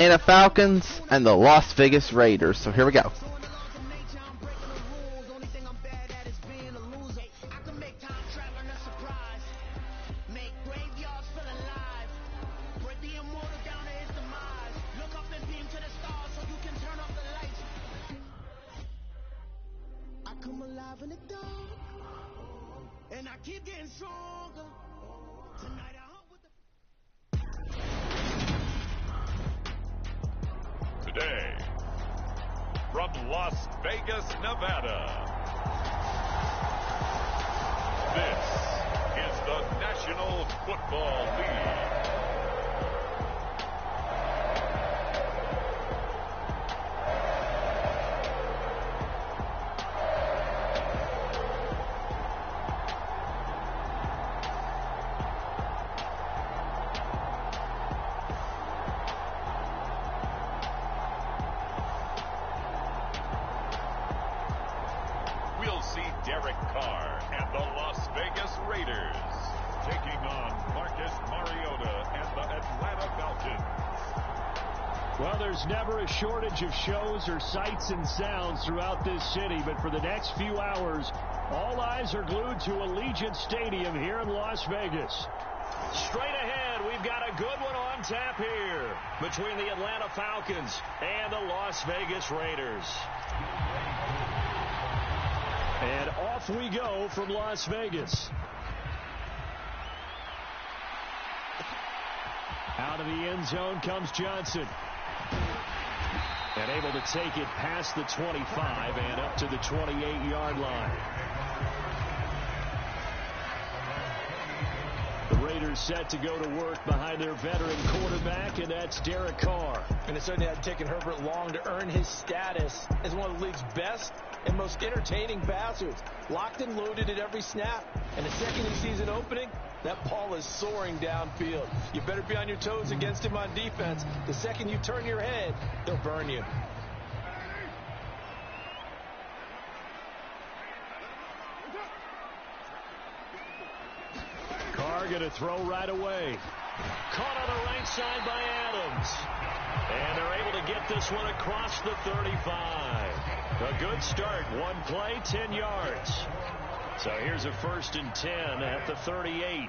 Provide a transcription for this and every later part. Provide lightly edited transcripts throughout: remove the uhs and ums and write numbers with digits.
Atlanta Falcons and the Las Vegas Raiders. So here we go. Today, from Las Vegas, Nevada, this is the National Football League. Derek Carr and the Las Vegas Raiders taking on Marcus Mariota and the Atlanta Falcons. Well, there's never a shortage of shows or sights and sounds throughout this city, but for the next few hours, all eyes are glued to Allegiant Stadium here in Las Vegas. Straight ahead, we've got a good one on tap here between the Atlanta Falcons and the Las Vegas Raiders. And off we go from Las Vegas. Out of the end zone comes Johnson. And able to take it past the 25 and up to the 28-yard line. The Raiders set to go to work behind their veteran quarterback, and that's Derek Carr. And it certainly had taken Herbert long to earn his status as one of the league's best and most entertaining passers. Locked and loaded at every snap. And the second he sees an opening, that ball is soaring downfield. You better be on your toes against him on defense. The second you turn your head, they'll burn you. Carr going to throw right away. Caught on the right side by Adams. And they're able to get this one across the 35. A good start. One play, 10 yards. So here's a 1st and 10 at the 38.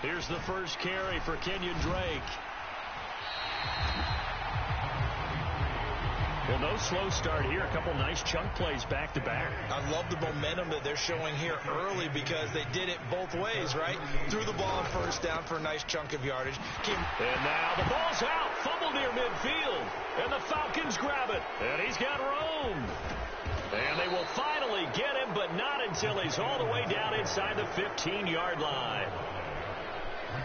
Here's the first carry for Kenyon Drake. Well, no slow start here. A couple nice chunk plays back-to-back. I love the momentum that they're showing here early because they did it both ways, right? Threw the ball on 1st down for a nice chunk of yardage. And now the ball's out. Fumble near midfield. And the Falcons grab it. And he's got room. And they will finally get him, but not until he's all the way down inside the 15-yard line.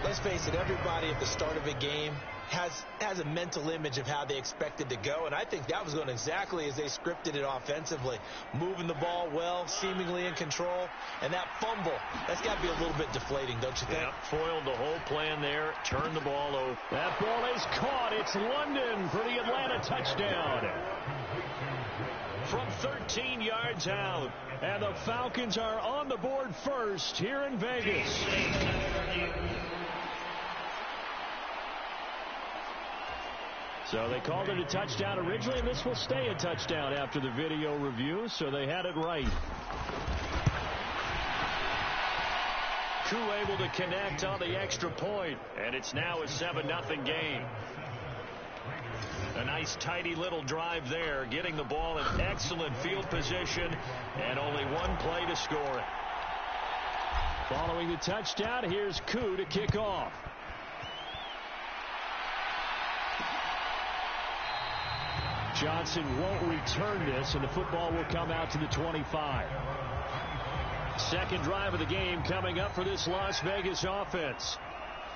Let's face it, everybody at the start of a game has a mental image of how they expected to go, and I think that was going exactly as they scripted it offensively. Moving the ball well, seemingly in control, and that fumble, that's got to be a little bit deflating, don't you think? Yeah, foiled the whole plan there, turned the ball over. That ball is caught. It's London for the Atlanta touchdown. From 13 yards out, and the Falcons are on the board first here in Vegas. So they called it a touchdown originally, and this will stay a touchdown after the video review, so they had it right. Koo able to connect on the extra point, and it's now a 7-0 game. A nice tidy little drive there, getting the ball in excellent field position, and only one play to score it. Following the touchdown, here's Koo to kick off. Johnson won't return this, and the football will come out to the 25. Second drive of the game coming up for this Las Vegas offense.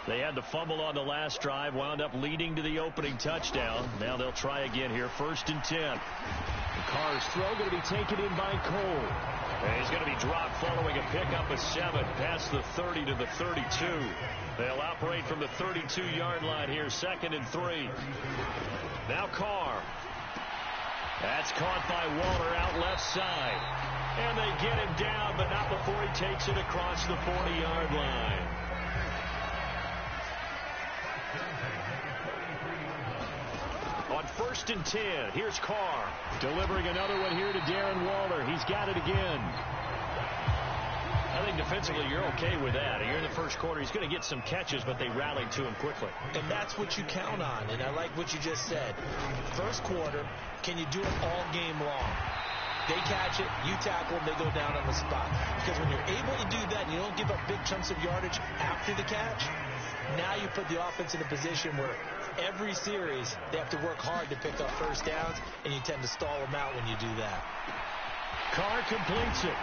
They had the fumble on the last drive, wound up leading to the opening touchdown. Now they'll try again here, 1st and 10. The Carr's throw going to be taken in by Cole. And he's going to be dropped following a pickup of 7 past the 30 to the 32. They'll operate from the 32-yard line here, 2nd and 3. Now Carr. That's caught by Waller out left side. And they get him down, but not before he takes it across the 40-yard line. 1st and 10. Here's Carr. Delivering another one here to Darren Waller. He's got it again. I think defensively you're okay with that. You're in the first quarter. He's going to get some catches, but they rallied to him quickly. And that's what you count on. And I like what you just said. First quarter, can you do it all game long? They catch it, you tackle them, they go down on the spot. Because when you're able to do that and you don't give up big chunks of yardage after the catch, now you put the offense in a position where every series they have to work hard to pick up first downs, and you tend to stall them out when you do that. Carr completes it.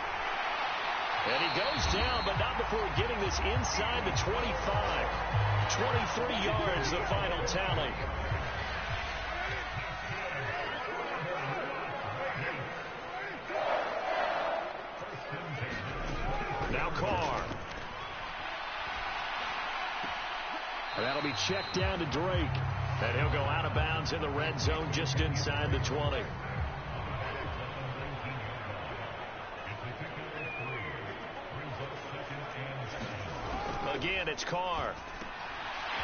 And he goes down, but not before getting this inside the 25. 23 yards, the final tally. Now Carr. And that'll be checked down to Drake. And he'll go out of bounds in the red zone just inside the 20. Again, it's Carr.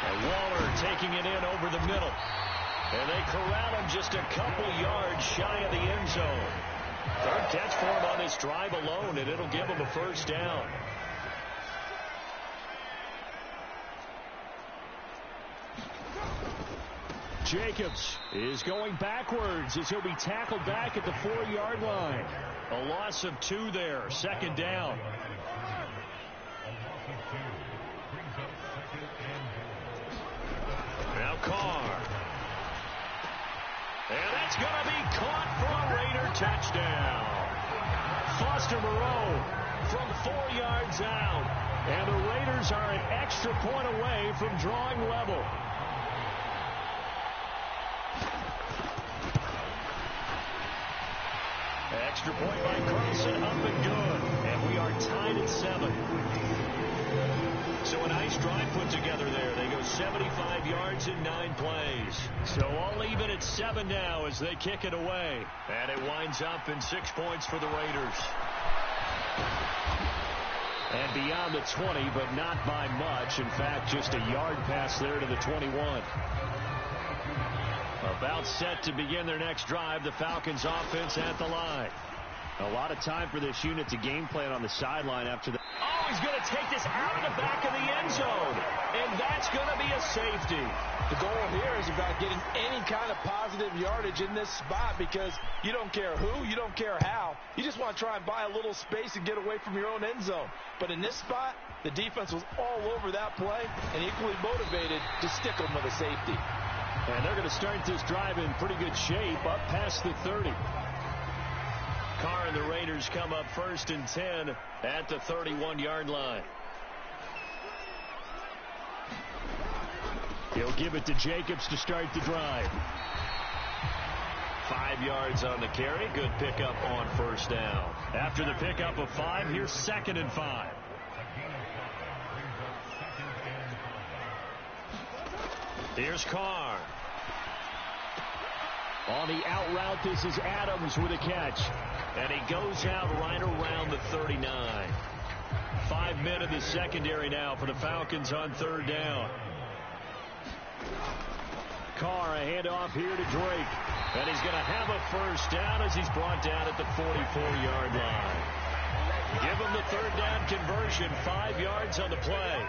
And Waller taking it in over the middle. And they corral him just a couple yards shy of the end zone. 3rd catch for him on this drive alone, and it'll give him a first down. Jacobs is going backwards as he'll be tackled back at the 4-yard line. A loss of 2 there, 2nd down. Now Carr. And that's going to be caught for a Raider touchdown. Foster Moreau from 4 yards out. And the Raiders are an extra point away from drawing level. Extra point by Carlson, up and good. And we are tied at 7. So a nice drive put together there. They go 75 yards in 9 plays. So all even at 7 now as they kick it away. And it winds up in 6 points for the Raiders. And beyond the 20, but not by much. In fact, just a yard pass there to the 21. About set to begin their next drive. The Falcons offense at the line. A lot of time for this unit to game plan on the sideline after the... Oh, he's going to take this out of the back of the end zone. And that's going to be a safety. The goal here is about getting any kind of positive yardage in this spot, because you don't care who, you don't care how. You just want to try and buy a little space and get away from your own end zone. But in this spot, the defense was all over that play and equally motivated to stick them with a safety. And they're going to start this drive in pretty good shape up past the 30. Carr and the Raiders come up 1st and 10 at the 31-yard line. He'll give it to Jacobs to start the drive. 5 yards on the carry. Good pickup on 1st down. After the pickup of 5, here's 2nd and 5. Here's Carr. On the out route, this is Adams with a catch. And he goes out right around the 39. 5 men in the secondary now for the Falcons on 3rd down. Carr, a handoff here to Drake. And he's going to have a first down as he's brought down at the 44-yard line. Give him the 3rd down conversion, 5 yards on the play.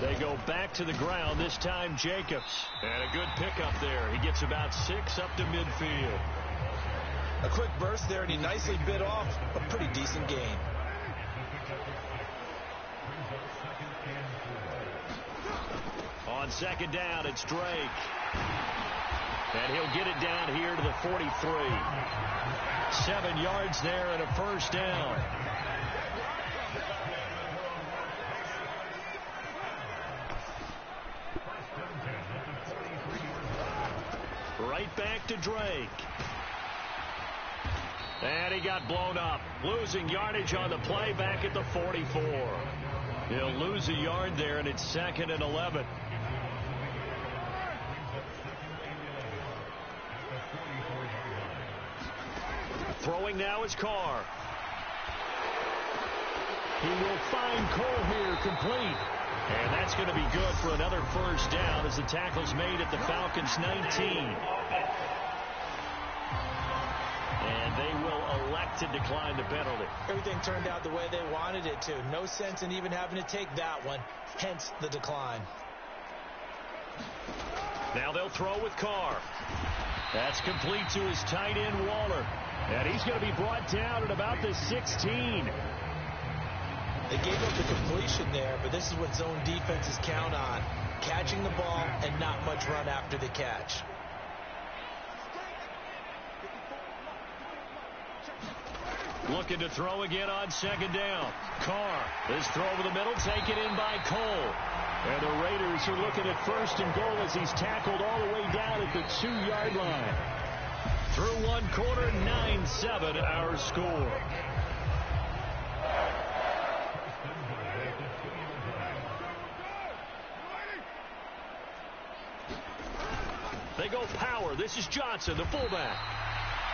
They go back to the ground, this time Jacobs. And a good pickup there. He gets about 6 up to midfield. A quick burst there, and he nicely bit off a pretty decent gain. On 2nd down, it's Drake. And he'll get it down here to the 43. 7 yards there and a first down. Right back to Drake. And he got blown up. Losing yardage on the play back at the 44. He'll lose a yard there, and it's 2nd and 11. Throwing now is Carr. He will find Cole here, complete. And that's going to be good for another first down as the tackle's made at the Falcons' 19. And they will elect to decline the penalty. Everything turned out the way they wanted it to. No sense in even having to take that one, hence the decline. Now they'll throw with Carr. That's complete to his tight end, Waller. And he's going to be brought down at about the 16. They gave up the completion there, but this is what zone defenses count on. Catching the ball and not much run after the catch. Looking to throw again on second down. Carr. This throw over the middle taken in by Cole. And the Raiders are looking at first and goal as he's tackled all the way down at the 2-yard line. Through one quarter, 9-7 our score. They go power. This is Johnson, the fullback.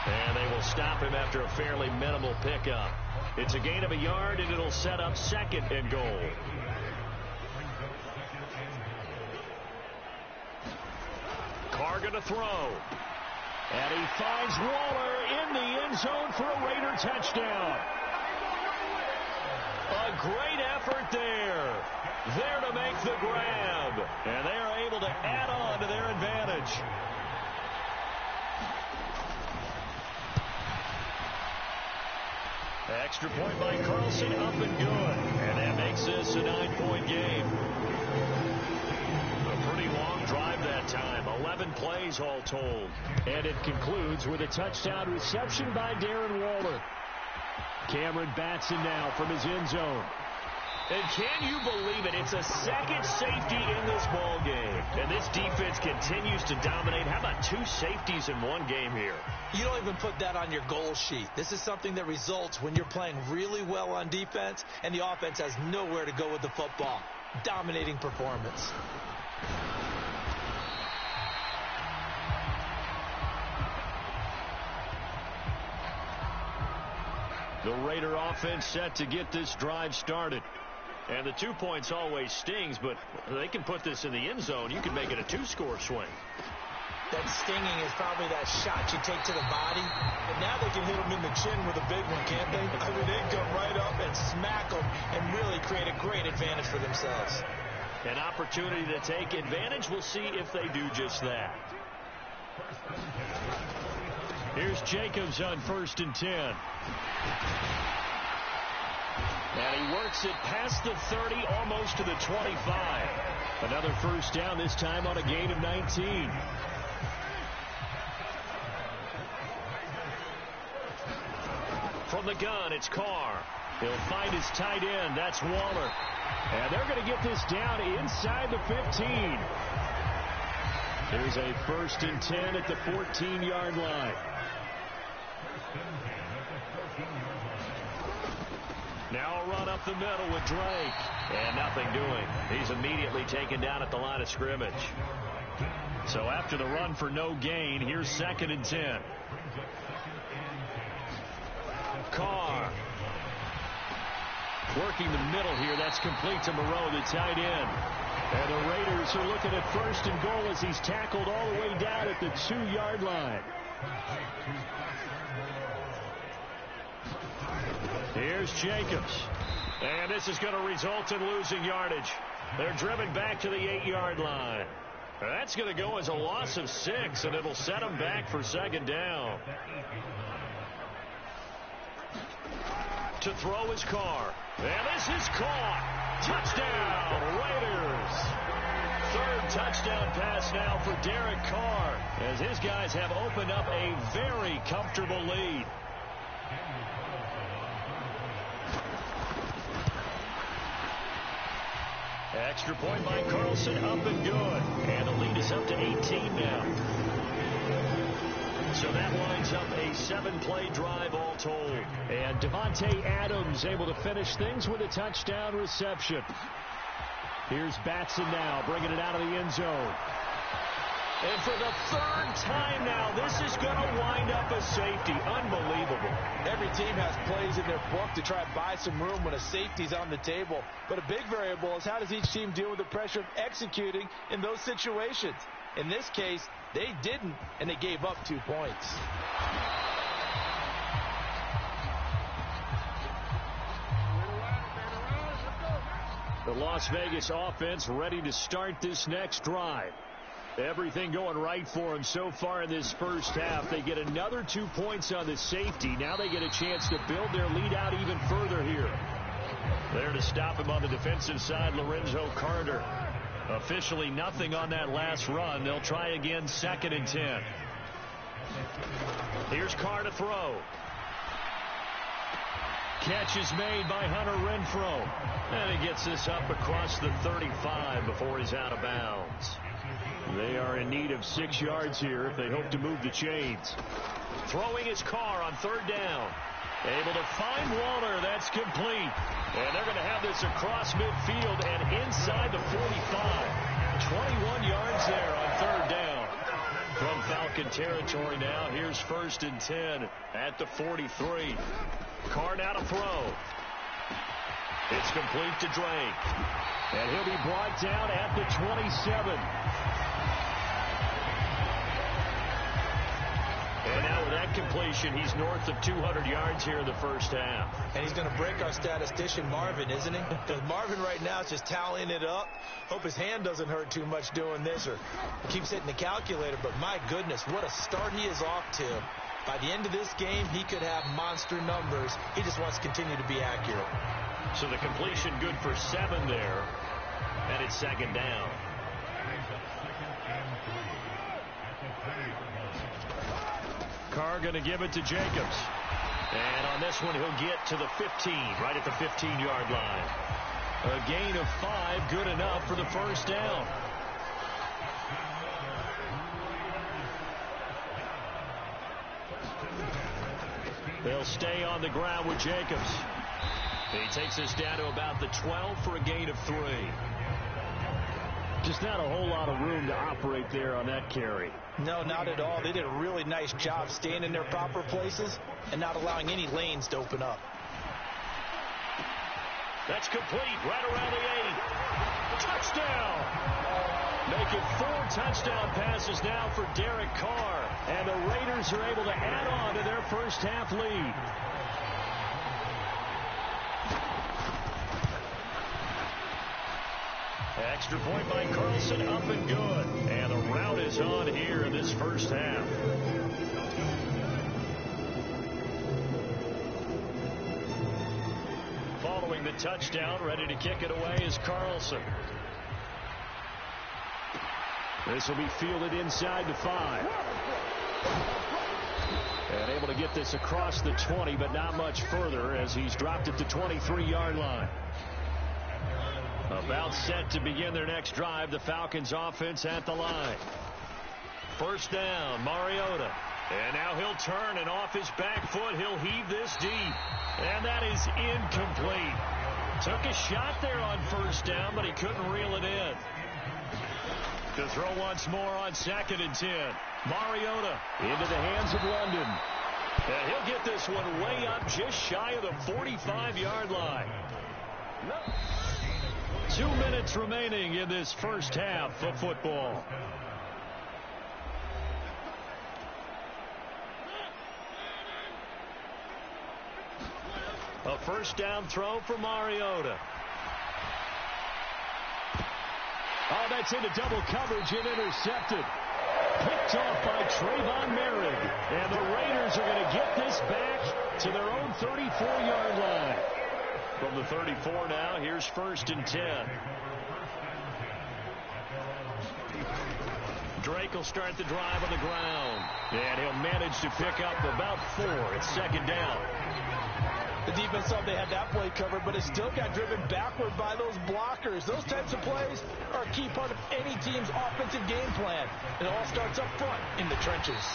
And they will stop him after a fairly minimal pickup. It's a gain of a yard, and it'll set up second and goal. Carr going to throw. And he finds Waller in the end zone for a Raider touchdown. A great effort there. There to make the grab. And they are able to add on to their advantage. Extra point by Carlson, up and good. And that makes this a 9-point game. A pretty long drive that time. 11 plays all told. And it concludes with a touchdown reception by Darren Waller. Cameron Batson now from his end zone. And can you believe it? It's a second safety in this ball game. And this defense continues to dominate. How about 2 safeties in one game here? You don't even put that on your goal sheet. This is something that results when you're playing really well on defense and the offense has nowhere to go with the football. Dominating performance. The Raider offense set to get this drive started. And the 2 points always stings, but they can put this in the end zone. You can make it a 2-score swing. That stinging is probably that shot you take to the body. But now they can hit them in the chin with a big one, can't they? I mean, they can come right up and smack them and really create a great advantage for themselves. An opportunity to take advantage. We'll see if they do just that. Here's Jacobs on 1st and 10. And he works it past the 30, almost to the 25. Another first down, this time on a gain of 19. From the gun, it's Carr. He'll find his tight end. That's Waller. And they're going to get this down inside the 15. There's a 1st and 10 at the 14-yard line. Now a run up the middle with Drake. And nothing doing. He's immediately taken down at the line of scrimmage. So after the run for no gain, here's 2nd and 10. Carr. Working the middle here. That's complete to Moreau, the tight end. And the Raiders are looking at 1st and goal as he's tackled all the way down at the 2-yard line. Here's Jacobs. And this is going to result in losing yardage. They're driven back to the 8-yard line. That's going to go as a loss of 6, and it'll set them back for 2nd down. To throw his Carr. And this is caught. Touchdown, Raiders. 3rd touchdown pass now for Derek Carr as his guys have opened up a very comfortable lead. Extra point by Carlson, up and good. And the lead is up to 18 now. So that lines up a 7-play drive all told. And Devontae Adams able to finish things with a touchdown reception. Here's Batson now, bringing it out of the end zone. And for the third time now, this is going to wind up a safety. Unbelievable. Every team has plays in their book to try and buy some room when a safety's on the table. But a big variable is how does each team deal with the pressure of executing in those situations. In this case, they didn't, and they gave up 2 points. The Las Vegas offense ready to start this next drive. Everything going right for them so far in this first half. They get another 2 points on the safety. Now they get a chance to build their lead out even further here. There to stop him on the defensive side, Lorenzo Carter. Officially nothing on that last run. They'll try again, 2nd and 10. Here's Carr to throw. Catch is made by Hunter Renfrow. And he gets this up across the 35 before he's out of bounds. They are in need of 6 yards here if they hope to move the chains. Throwing his Carr on 3rd down. Able to find Waller. That's complete. And they're going to have this across midfield and inside the 45. 21 yards there on 3rd down. From Falcon territory now. Here's 1st and 10 at the 43. Carr now to throw. It's complete to Drake. And he'll be brought down at the 27. And now with that completion, he's north of 200 yards here in the first half. And he's going to break our statistician Marvin, isn't he? Because Marvin right now is just tallying it up. Hope his hand doesn't hurt too much doing this, or he keeps hitting the calculator. But my goodness, what a start he is off to. By the end of this game, he could have monster numbers. He just wants to continue to be accurate. So the completion good for 7 there. And it's 2nd down. Carr going to give it to Jacobs. And on this one, he'll get to the 15, right at the 15-yard line. A gain of 5, good enough for the first down. They'll stay on the ground with Jacobs. He takes us down to about the 12 for a gain of 3. Just not a whole lot of room to operate there on that carry. No, not at all. They did a really nice job staying in their proper places and not allowing any lanes to open up. That's complete right around the 8. Touchdown! Making 4 touchdown passes now for Derek Carr. And the Raiders are able to add on to their first half lead. Extra point by Carlson, up and good. And the route is on here in this first half. Following the touchdown, ready to kick it away is Carlson. This will be fielded inside the 5. And able to get this across the 20, but not much further as he's dropped at the 23-yard line. About set to begin their next drive. The Falcons offense at the line. First down, Mariota. And now he'll turn, and off his back foot, he'll heave this deep. And that is incomplete. Took a shot there on first down, but he couldn't reel it in. To throw once more on 2nd and 10. Mariota into the hands of London. And he'll get this one way up just shy of the 45-yard line. 2 minutes remaining in this first half of football. A first down throw for Mariota. Oh, that's into double coverage and intercepted. Picked off by Trayvon Merrick. And the Raiders are going to get this back to their own 34-yard line. From the 34 now, here's 1st and 10. Drake will start the drive on the ground. And he'll manage to pick up about 4. It's 2nd down. The defense thought they had that play covered, but it still got driven backward by those blockers. Those types of plays are a key part of any team's offensive game plan. It all starts up front in the trenches.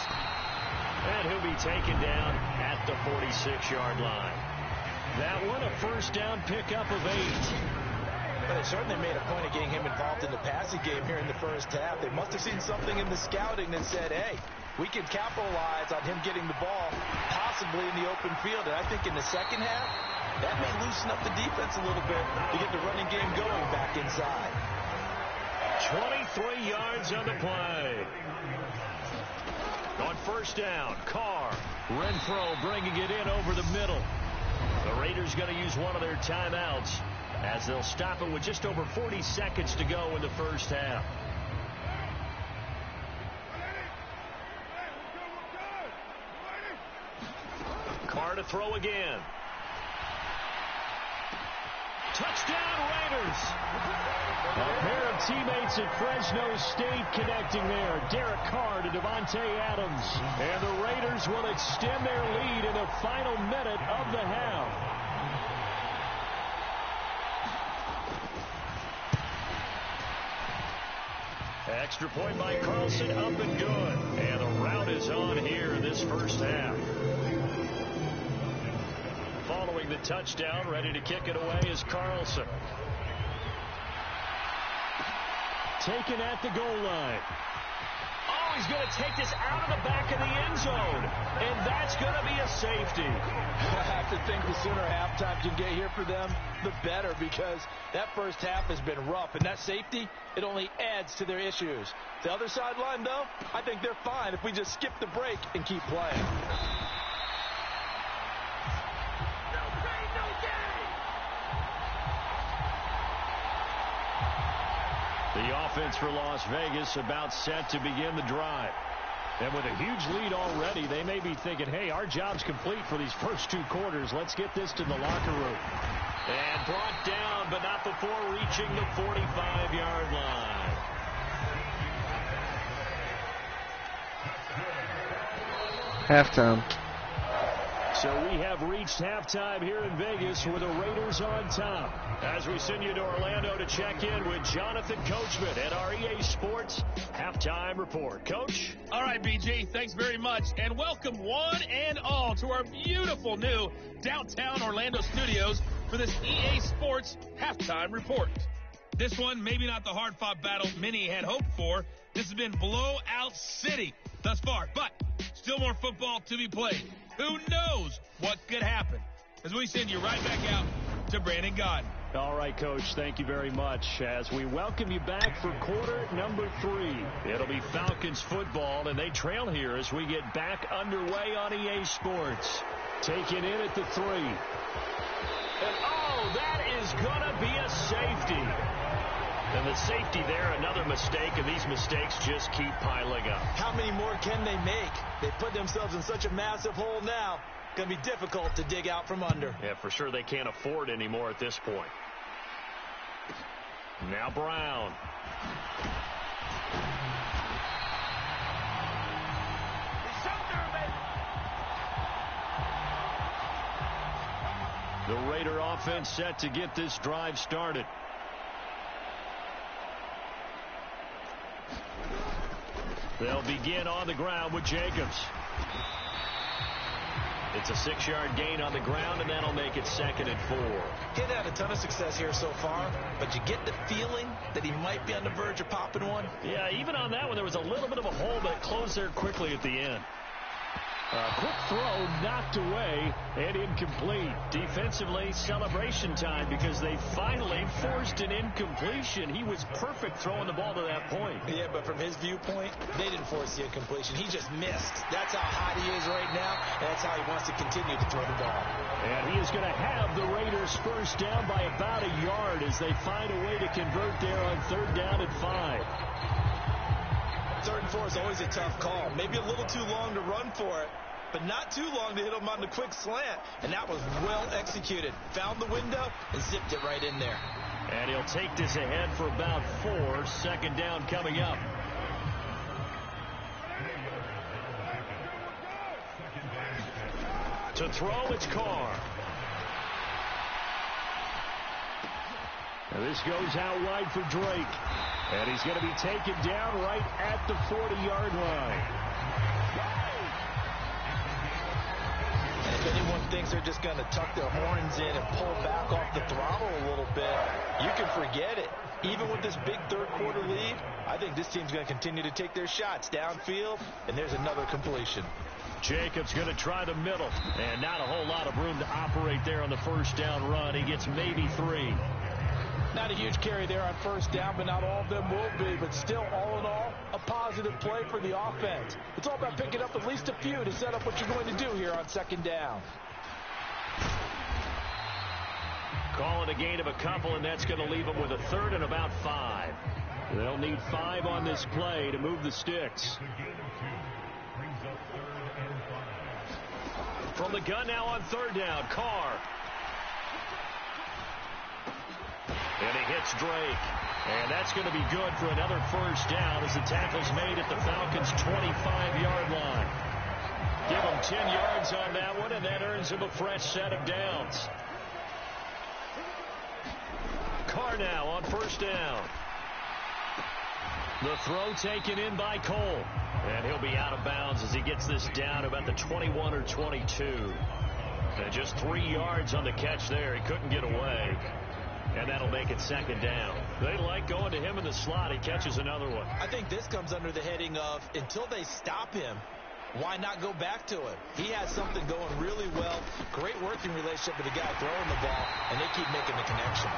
And he'll be taken down at the 46-yard line. That one, a first down pickup of 8. But they certainly made a point of getting him involved in the passing game here in the first half. They must have seen something in the scouting that said, hey, we can capitalize on him getting the ball possibly in the open field. And I think in the second half, that may loosen up the defense a little bit to get the running game going back inside. 23 yards on the play. On first down, Carr. Renfro bringing it in over the middle. The Raiders going to use one of their timeouts as they'll stop it with just over 40 seconds to go in the first half. Carr to throw again. Touchdown, Raiders. A pair of teammates at Fresno State connecting there. Derek Carr to Devontae Adams. And the Raiders will extend their lead in the final minute of the half. Extra point by Carlson, up and good. And the rout is on here in this first half. Following the touchdown, ready to kick it away is Carlson. Taken at the goal line. Oh, he's going to take this out of the back of the end zone. And that's going to be a safety. I have to think the sooner halftime can get here for them, the better, because that first half has been rough. And that safety, it only adds to their issues. The other sideline, though, I think they're fine if we just skip the break and keep playing. The offense for Las Vegas about set to begin the drive. And with a huge lead already, they may be thinking, hey, our job's complete for these first two quarters. Let's get this to the locker room. And brought down, but not before reaching the 45-yard line. Halftime. So we have reached halftime here in Vegas with the Raiders on top. As we send you to Orlando to check in with Jonathan Coachman at our EA Sports Halftime Report. Coach? All right, BG, thanks very much. And welcome one and all to our beautiful new downtown Orlando studios for this EA Sports Halftime Report. This one, maybe not the hard-fought battle many had hoped for. This has been blowout city thus far, but still more football to be played. Who knows what could happen? As we send you right back out to Brandon Gaudin. All right, Coach, thank you very much. As we welcome you back for quarter number 3. It'll be Falcons football, and they trail here as we get back underway on EA Sports. Taken in at the 3. And, oh, that is going to be a safety. And the safety there, another mistake, and these mistakes just keep piling up. How many more can they make? They put themselves in such a massive hole now. Going to be difficult to dig out from under. Yeah, for sure they can't afford anymore at this point. Now Brown. The Raider offense set to get this drive started. They'll begin on the ground with Jacobs. It's a 6-yard gain on the ground, and that'll make it 2nd and 4. He hasn't had a ton of success here so far, but you get the feeling that he might be on the verge of popping one. Yeah, even on that one, there was a little bit of a hole, but it closed there quickly at the end. Quick throw knocked away and incomplete. Defensively, celebration time because they finally forced an incompletion. He was perfect throwing the ball to that point. Yeah, but from his viewpoint, they didn't force the incompletion. He just missed. That's how hot he is right now, and that's how he wants to continue to throw the ball. And he is going to have the Raiders first down by about a yard as they find a way to convert there on 3rd down and 5. 3rd and 4 is always a tough call. Maybe a little too long to run for it, but not too long to hit him on the quick slant. And that was well executed. Found the window and zipped it right in there. And he'll take this ahead for about 4. 2nd down coming up. To throw, it's Carr. And this goes out wide for Drake. And he's going to be taken down right at the 40-yard line. And if anyone thinks they're just going to tuck their horns in and pull back off the throttle a little bit, you can forget it. Even with this big third-quarter lead, I think this team's going to continue to take their shots downfield, and there's another completion. Jacobs going to try the middle, and not a whole lot of room to operate there on the first down run. He gets maybe 3. Not a huge carry there on first down, but not all of them will be. But still, all in all, a positive play for the offense. It's all about picking up at least a few to set up what you're going to do here on second down. Call it a gain of a couple, and that's going to leave them with a third and about 5. They'll need 5 on this play to move the sticks. From the gun now on third down, Carr. And he hits Drake. And that's going to be good for another first down as the tackle's made at the Falcons' 25-yard line. Give him 10 yards on that one, and that earns him a fresh set of downs. Carr now on first down. The throw taken in by Cole. And he'll be out of bounds as he gets this down about the 21 or 22. And just 3 yards on the catch there. He couldn't get away. And that'll make it second down. They like going to him in the slot. He catches another one. I think this comes under the heading of until they stop him, why not go back to him? He has something going really well. Great working relationship with the guy throwing the ball, and they keep making the connection.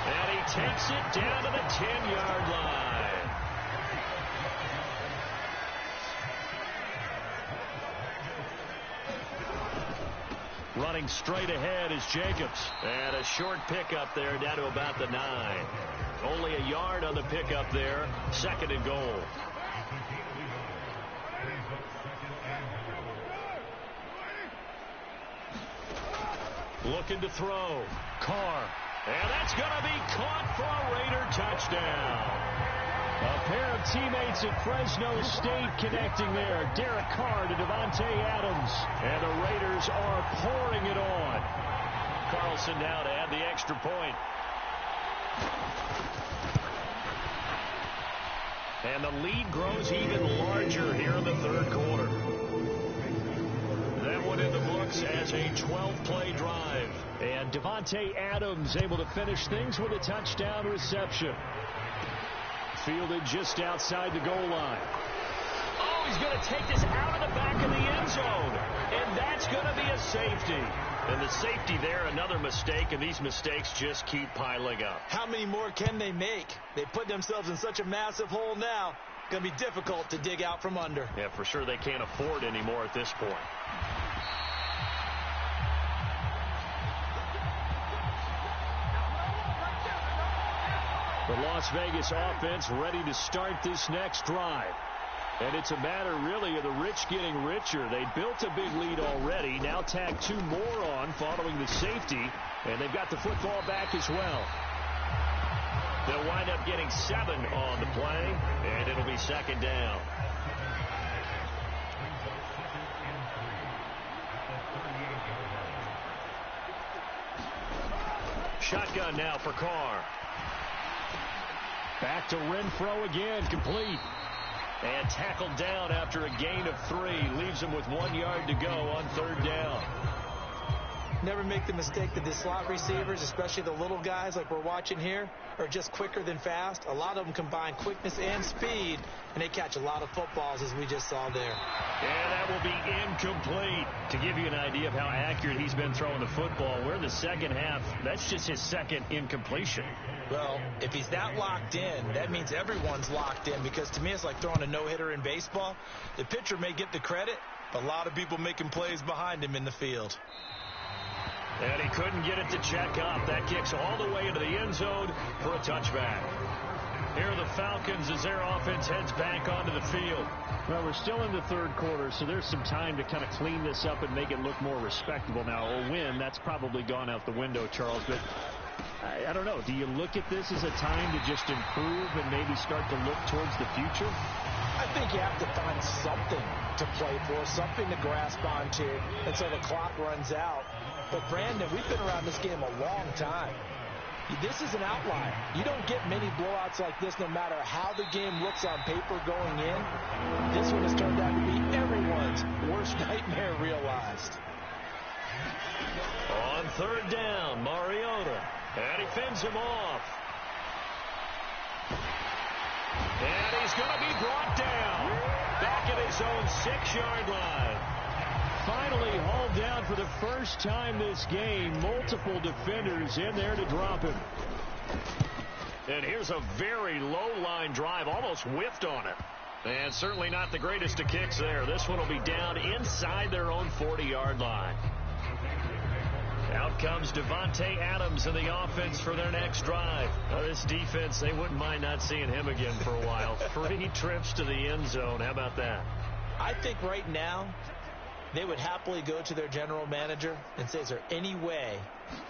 And he takes it down to the 10-yard line. Running straight ahead is Jacobs. And a short pickup there down to about the 9. Only a yard on the pickup there. Second and goal. Looking to throw. Carr. And that's going to be caught for a Raider touchdown. A pair of teammates at Fresno State connecting there. Derek Carr to Devontae Adams. And the Raiders are pouring it on. Carlson now to add the extra point. And the lead grows even larger here in the third quarter. That one in the books as a 12-play drive. And Devontae Adams able to finish things with a touchdown reception. Fielded just outside the goal line. Oh, he's going to take this out of the back of the end zone. And that's going to be a safety. And the safety there, another mistake, and these mistakes just keep piling up. How many more can they make? They put themselves in such a massive hole now. Going to be difficult to dig out from under. Yeah, for sure they can't afford any more at this point. The Las Vegas offense ready to start this next drive. And it's a matter, really, of the rich getting richer. They built a big lead already. Now tag 2 more on following the safety. And they've got the football back as well. They'll wind up getting 7 on the play. And it'll be second down. Shotgun now for Carr. Back to Renfro again, complete. And tackled down after a gain of 3. Leaves him with 1 yard to go on third down. Never make the mistake that the slot receivers, especially the little guys like we're watching here, are just quicker than fast. A lot of them combine quickness and speed, and they catch a lot of footballs, as we just saw there. And that will be incomplete. To give you an idea of how accurate he's been throwing the football, we're in the second half. That's just his second incompletion. Well, if he's that locked in, that means everyone's locked in, because to me it's like throwing a no-hitter in baseball. The pitcher may get the credit, but a lot of people making plays behind him in the field. And he couldn't get it to check up. That kicks all the way into the end zone for a touchback. Here are the Falcons as their offense heads back onto the field. Well, we're still in the third quarter, so there's some time to kind of clean this up and make it look more respectable. Now, a win, that's probably gone out the window, Charles, but I don't know. Do you look at this as a time to just improve and maybe start to look towards the future? I think you have to find something to play for, something to grasp onto until the clock runs out. But, Brandon, we've been around this game a long time. This is an outlier. You don't get many blowouts like this no matter how the game looks on paper going in. This one has turned out to be everyone's worst nightmare realized. On third down, Mariota. And he fends him off. And he's going to be brought down back at his own 6-yard line. Finally hauled down for the first time this game. Multiple defenders in there to drop him. And here's a very low-line drive, almost whiffed on it. And certainly not the greatest of kicks there. This one will be down inside their own 40-yard line. Out comes Devontae Adams in the offense for their next drive. Now, this defense, they wouldn't mind not seeing him again for a while. 3 trips to the end zone. How about that? I think right now they would happily go to their general manager and say, is there any way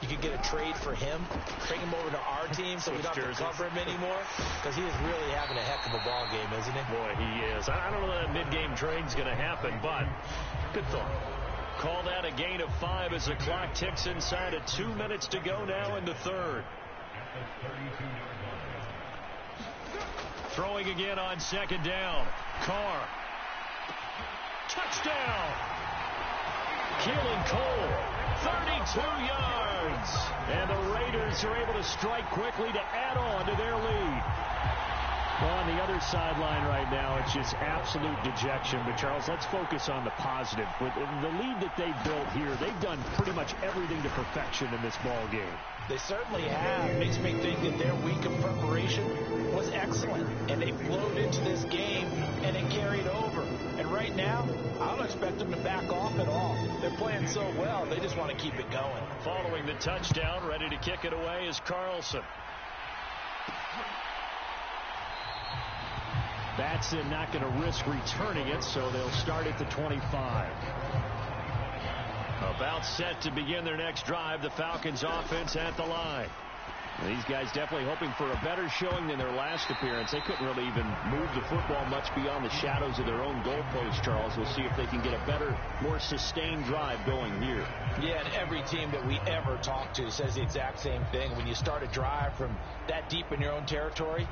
you could get a trade for him, bring him over to our team so we don't have to cover him anymore? Because he is really having a heck of a ball game, isn't he? Boy, he is. I don't know that mid-game trade's going to happen, but good thought. Call that a gain of 5 as the clock ticks inside of 2 minutes to go now in the third. Throwing again on second down. Carr. Touchdown. Keelan Cole, 32 yards. And the Raiders are able to strike quickly to add on to their lead. Well, on the other sideline right now, it's just absolute dejection. But, Charles, let's focus on the positive. With the lead that they built here, they've done pretty much everything to perfection in this ball game. They certainly have. Makes me think that their week of preparation was excellent. And they flowed into this game, and it carried over. And right now, I don't expect them to back off at all. They're playing so well, they just want to keep it going. Following the touchdown, ready to kick it away is Carlson. Batson not going to risk returning it, so they'll start at the 25. About set to begin their next drive, the Falcons offense at the line. These guys definitely hoping for a better showing than their last appearance. They couldn't really even move the football much beyond the shadows of their own goalpost, Charles. We'll see if they can get a better, more sustained drive going here. Yeah, and every team that we ever talk to says the exact same thing. When you start a drive from that deep in your own territory,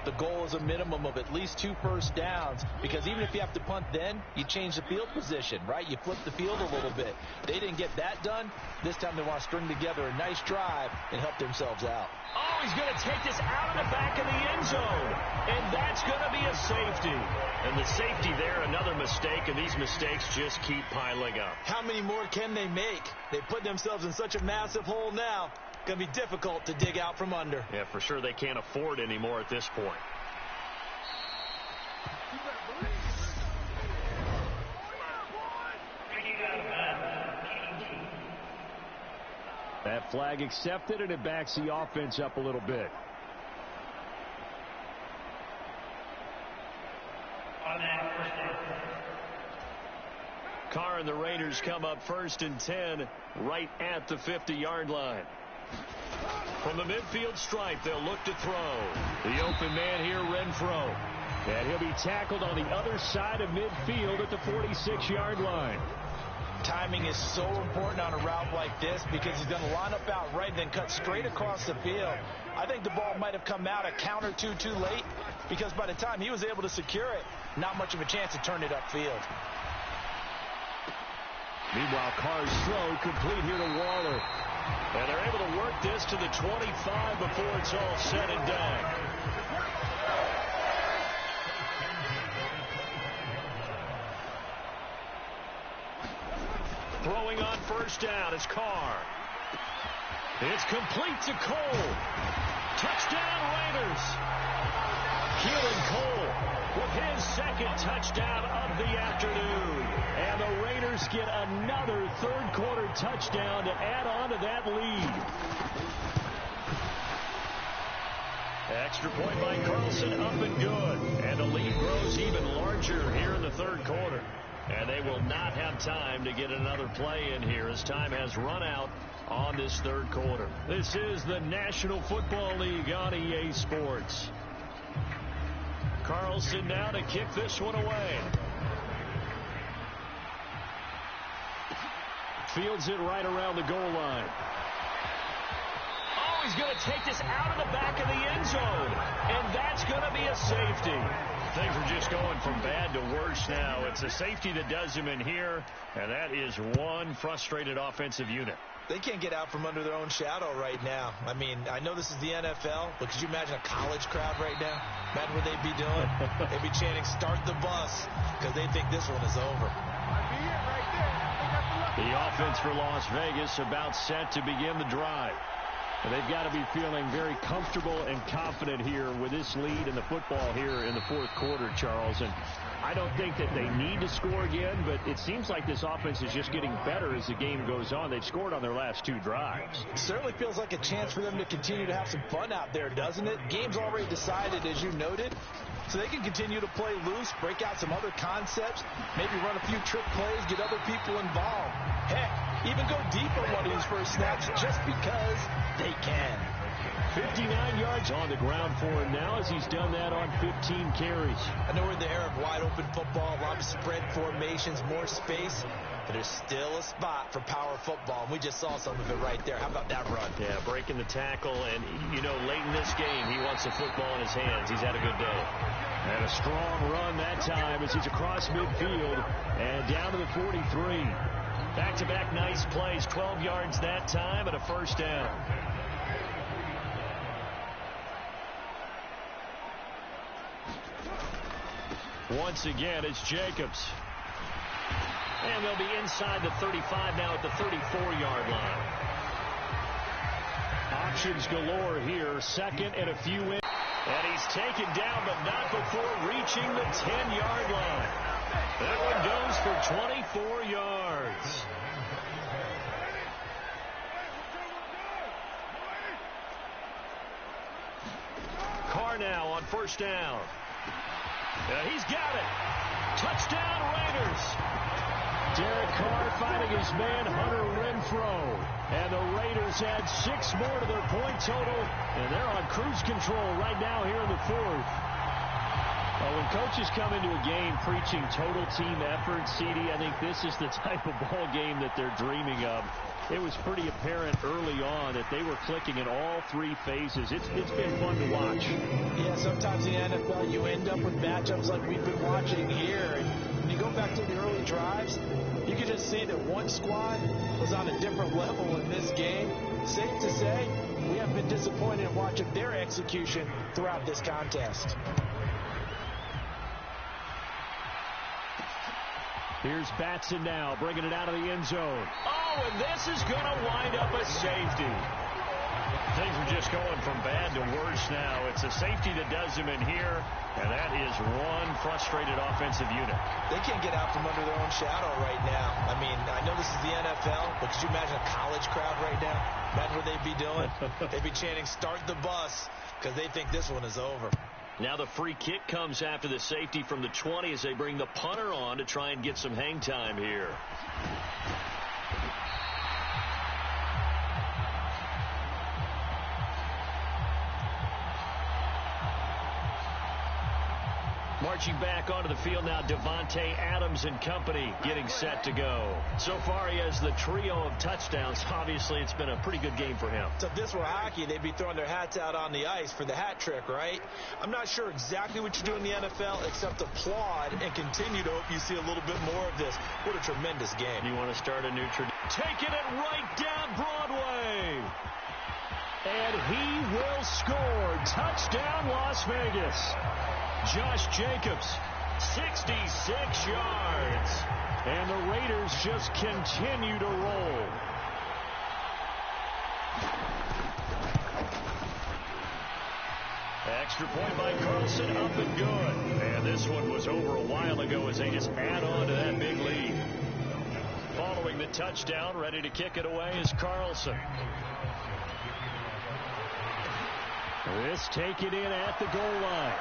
the goal is a minimum of at least 2 first downs, because even if you have to punt then, you change the field position, right? You flip the field a little bit. They didn't get that done. This time they want to string together a nice drive and help themselves out. Oh, he's going to take this out of the back of the end zone. And that's going to be a safety. And the safety there, another mistake, and these mistakes just keep piling up. How many more can they make? They put themselves in such a massive hole now. Going to be difficult to dig out from under. Yeah, for sure they can't afford anymore at this point. That flag accepted, and it backs the offense up a little bit. Carr and the Raiders come up 1st and 10 right at the 50-yard line. From the midfield stripe, they'll look to throw. The open man here, Renfro. And he'll be tackled on the other side of midfield at the 46-yard line. Timing is so important on a route like this, because he's going to line up out right and then cut straight across the field. I think the ball might have come out a count or two too late, because by the time he was able to secure it, not much of a chance to turn it upfield. Meanwhile, Carr's throw complete here to Waller. And they're able to work this to the 25 before it's all said and done. Throwing on 1st down is Carr. It's complete to Cole. Touchdown, Raiders. Keelan Cole with his 2nd touchdown of the afternoon. And the Raiders get another 3rd quarter touchdown to add on to that lead. Extra point by Carlson, up and good. And the lead grows even larger here in the 3rd quarter. And they will not have time to get another play in here as time has run out on this 3rd quarter. This is the National Football League on EA Sports. Carlson now to kick this one away. Fields it right around the goal line. Oh, he's going to take this out of the back of the end zone. And that's going to be a safety. Things are just going from bad to worse now. It's a safety that does him in here, and that is one frustrated offensive unit. They can't get out from under their own shadow right now. I mean, I know this is the NFL, but could you imagine a college crowd right now? Imagine what they'd be doing. They'd be chanting, "Start the bus," because they think this one is over. The offense for Las Vegas about set to begin the drive. And they've got to be feeling very comfortable and confident here with this lead in the football here in the fourth quarter, Charles. And I don't think that they need to score again, but it seems like this offense is just getting better as the game goes on. They've scored on their last 2 drives. It certainly feels like a chance for them to continue to have some fun out there, doesn't it? Game's already decided, as you noted. So they can continue to play loose, break out some other concepts, maybe run a few trick plays, get other people involved. Heck, even go deep on one of these first snaps just because they can. 59 yards on the ground for him now as he's done that on 15 carries. I know we're in the era of wide open football, a lot of spread formations, more space, but there's still a spot for power football, and we just saw some of it right there. How about that run? Yeah, breaking the tackle, and, you know, late in this game, he wants the football in his hands. He's had a good day. And a strong run that time as he's across midfield and down to the 43. Back-to-back nice plays, 12 yards that time and a first down. Once again, it's Jacobs. And they'll be inside the 35 now at the 34-yard line. Options galore here. Second and a few in. And he's taken down, but not before reaching the 10-yard line. That one goes for 24 yards. Carr now on first down. He's got it. Touchdown, Raiders. Derek Carr finding his man, Hunter Renfrow. And the Raiders add 6 more to their point total. And they're on cruise control right now here in the fourth. When coaches come into a game preaching total team effort, CD, I think this is the type of ball game that they're dreaming of. It was pretty apparent early on that they were clicking in all 3 phases. It's been fun to watch. Yeah, sometimes in the NFL you end up with matchups like we've been watching here. And when you go back to the early drives, you can just see that one squad was on a different level in this game. Safe to say, we have been disappointed in watching their execution throughout this contest. Here's Batson now, bringing it out of the end zone. Oh, and this is going to wind up a safety. Things are just going from bad to worse now. It's a safety that does him in here, and that is one frustrated offensive unit. They can't get out from under their own shadow right now. I mean, I know this is the NFL, but could you imagine a college crowd right now? Imagine what they'd be doing. They'd be chanting, "Start the bus," because they think this one is over. Now the free kick comes after the safety from the 20 as they bring the punter on to try and get some hang time here. Marching back onto the field now, Devontae Adams and company getting set to go. So far, he has the trio of touchdowns. Obviously, it's been a pretty good game for him. So if this were hockey, they'd be throwing their hats out on the ice for the hat trick, right? I'm not sure exactly what you do in the NFL except applaud and continue to hope you see a little bit more of this. What a tremendous game. You want to start a new tradition? Taking it right down Broadway. And he will score. Touchdown, Las Vegas. Josh Jacobs, 66 yards. And the Raiders just continue to roll. Extra point by Carlson, up and good. And this one was over a while ago as they just add on to that big lead. Following the touchdown, ready to kick it away is Carlson. This taken in at the goal line.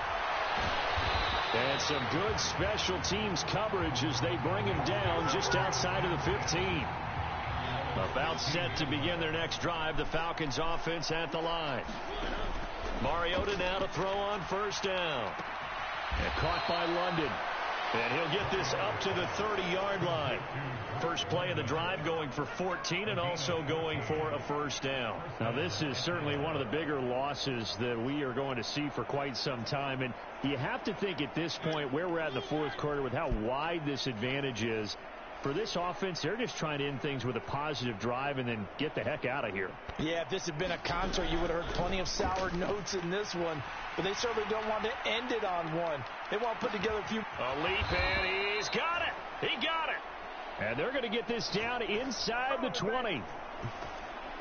And some good special teams coverage as they bring him down just outside of the 15. About set to begin their next drive, the Falcons offense at the line. Mariota now to throw on first down. And caught by London. And he'll get this up to the 30-yard line. First play of the drive going for 14 and also going for a first down. Now, this is certainly one of the bigger losses that we are going to see for quite some time. And you have to think at this point where we're at in the fourth quarter with how wide this advantage is. For this offense, they're just trying to end things with a positive drive and then get the heck out of here. Yeah, if this had been a concert, you would have heard plenty of sour notes in this one. But they certainly don't want to end it on one. They want to put together a few. A leap, and he's got it. He got it. And they're going to get this down inside the 20.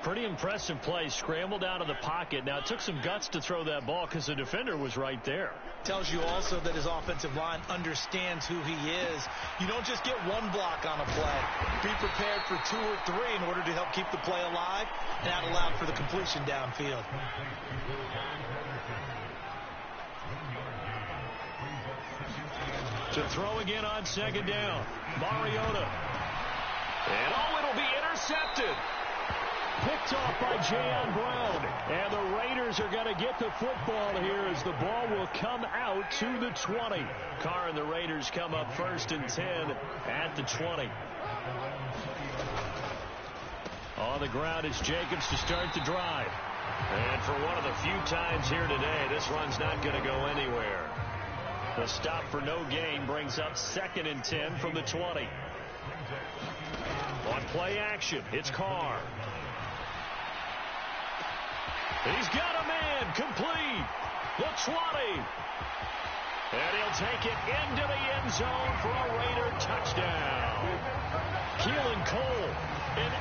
Pretty impressive play. Scrambled out of the pocket. Now, it took some guts to throw that ball because the defender was right there. Tells you also that his offensive line understands who he is. You don't just get one block on a play. Be prepared for 2 or 3 in order to help keep the play alive and not allow for the completion downfield. To throw again on second down. Mariota. And it'll be intercepted. Picked off by Jayon Brown. And the Raiders are going to get the football here as the ball will come out to the 20. Carr and the Raiders come up 1st and 10 at the 20. On the ground is Jacobs to start the drive. And for one of the few times here today, this run's not going to go anywhere. The stop for no gain brings up 2nd and 10 from the 20. On play action, it's Carr. He's got a man complete. The 20. And he'll take it into the end zone for a Raider touchdown. Keelan Cole, an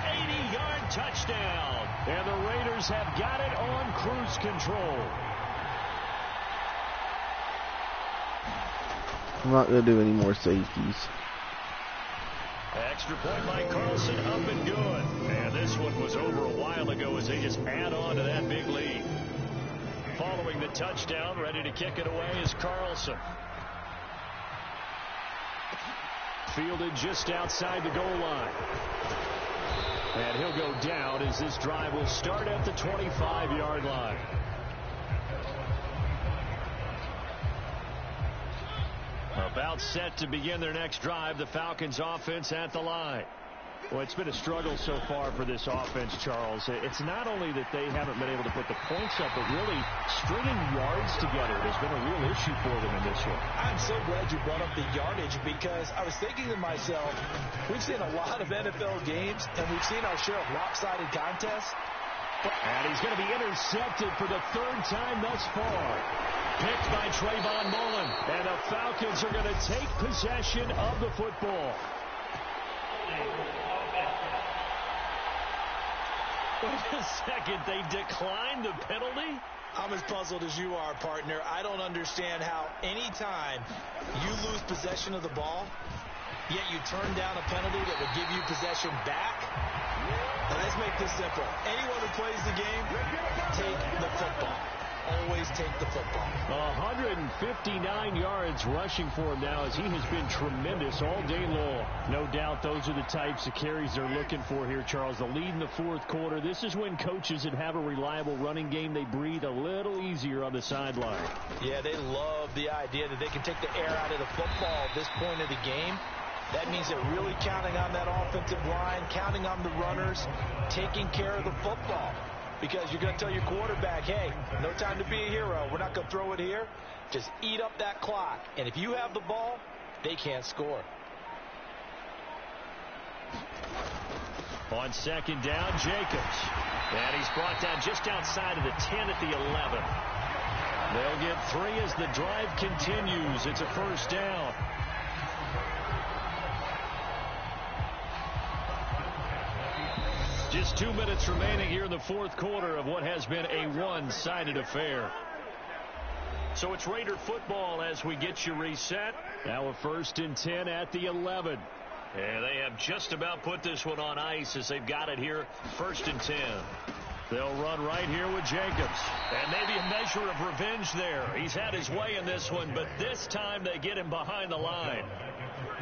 80-yard touchdown. And the Raiders have got it on cruise control. I'm not going to do any more safeties. Extra point by Carlson, up and good. And this one was over a while ago as they just add on to that big lead. Following the touchdown, ready to kick it away is Carlson. Fielded just outside the goal line. And he'll go down as this drive will start at the 25-yard line. About set to begin their next drive, the Falcons offense at the line. Well, it's been a struggle so far for this offense, Charles. It's not only that they haven't been able to put the points up, but really stringing yards together has been a real issue for them in this one. I'm so glad you brought up the yardage because I was thinking to myself, we've seen a lot of NFL games, and we've seen our share of lopsided contests. And he's going to be intercepted for the 3rd time thus far. Picked by Trayvon Mullen. And the Falcons are going to take possession of the football. Wait a second, they declined the penalty? I'm as puzzled as you are, partner. I don't understand how any time you lose possession of the ball, yet you turn down a penalty that would give you possession back. Now, let's make this simple. Anyone who plays the game, take the football. Always take the football. 159 yards rushing for him now as he has been tremendous all day long. No doubt those are the types of carries they're looking for here, Charles. The lead in the fourth quarter. This is when coaches that have a reliable running game, they breathe a little easier on the sideline. Yeah, they love the idea that they can take the air out of the football at this point of the game. That means they're really counting on that offensive line, counting on the runners, taking care of the football. Because you're going to tell your quarterback, hey, no time to be a hero. We're not going to throw it here. Just eat up that clock. And if you have the ball, they can't score. On second down, Jacobs. And he's brought down just outside of the 10 at the 11. They'll get 3 as the drive continues. It's a first down. Just 2 minutes remaining here in the fourth quarter of what has been a one-sided affair. So it's Raider football as we get you reset. Now a 1st and 10 at the 11. And they have just about put this one on ice as they've got it here, 1st and 10. They'll run right here with Jacobs. And maybe a measure of revenge there. He's had his way in this one, but this time they get him behind the line.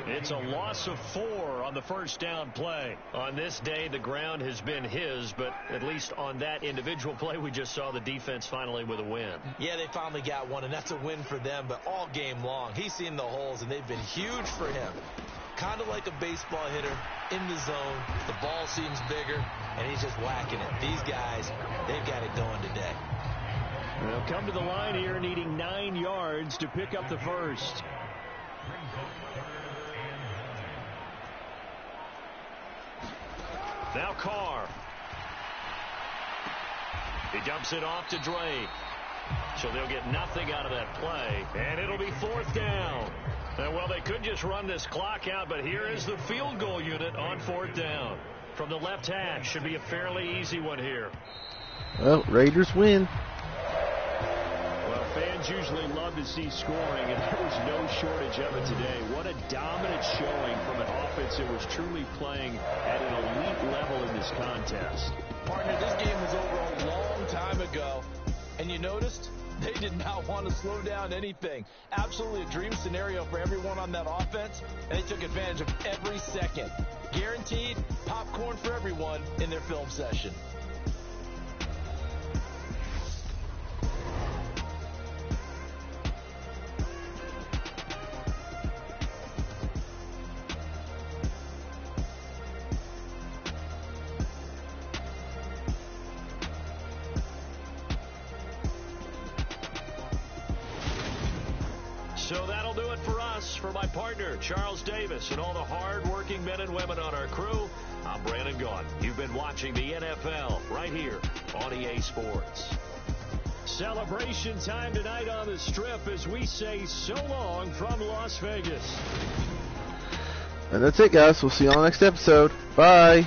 It's a loss of 4 on the first down play. On this day, the ground has been his, but at least on that individual play, we just saw the defense finally with a win. Yeah, they finally got one, and that's a win for them, but all game long, he's seen the holes, and they've been huge for him. Kind of like a baseball hitter in the zone. The ball seems bigger, and he's just whacking it. These guys, they've got it going today. They'll come to the line here needing 9 yards to pick up the first. Now Carr. He dumps it off to Drake. So they'll get nothing out of that play. And it'll be 4th down. Well, they could just run this clock out, but here is the field goal unit on 4th down. From the left hash, should be a fairly easy one here. Well, Raiders win. Well, fans usually love to see scoring, and there was no shortage of it today. What a dominant showing from an offense that was truly playing at an elite level in this contest. Partner, this game was over a long time ago, and you noticed they did not want to slow down anything. Absolutely a dream scenario for everyone on that offense, and they took advantage of every second. Guaranteed popcorn for everyone in their film session. So that'll do it for us. For my partner, Charles Davis, and all the hard-working men and women on our crew, I'm Brandon Gaughan. You've been watching the NFL right here on EA Sports. Celebration time tonight on the Strip as we say so long from Las Vegas. And that's it, guys. We'll see you on the next episode. Bye.